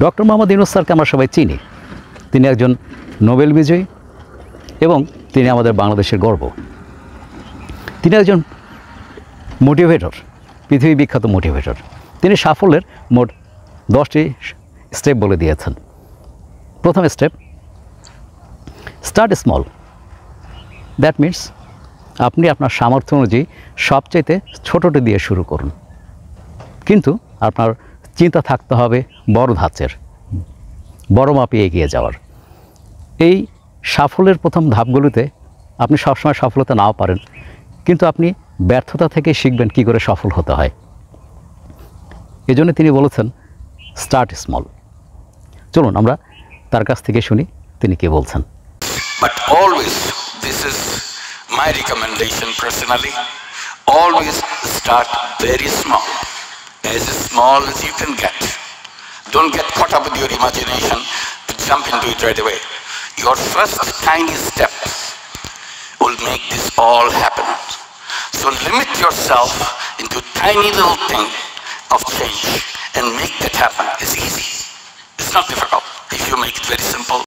Doctor Mohammad Yunus স্যারকে আমরা সবাই চিনি। তিনি একজন নোবেল বিজয়ী এবং তিনি আমাদের বাংলাদেশের গর্ব। তিনি একজন মোটিভেটর, পৃথিবী বিখ্যাত মোটিভেটর। তিনি সাফল্যের মোট 10টি স্টেপ বলে দিয়েছেন। প্রথম step, start small. That means আপনি আপনার সামর্থ্য অনুযায়ী সবচাইতে ছোটোটি দিয়ে শুরু করুন, কিন্তু আপনার চিন্তা থাকতে হবে বড় ধাঁচের, বড় মাপে এগিয়ে যাওয়ার। এই সাফল্যের প্রথম ধাপগুলোতে আপনি সবসময় সফলতা নাও পারেন, কিন্তু আপনি ব্যর্থতা থেকে শিখবেন কী করে সফল হতে হয়। এজন্য তিনি বলেছেন স্টার্ট স্মল। চলুন আমরা তার কাছ থেকে শুনি তিনি কী বলছেন। But always, this is my recommendation personally, always start very small as you can get. Don't get caught up with your imagination to jump into it right away. Your first tiny step will make this all happen. So limit yourself into tiny little thing of change and make that happen. It's easy. It's not difficult if you make it very simple.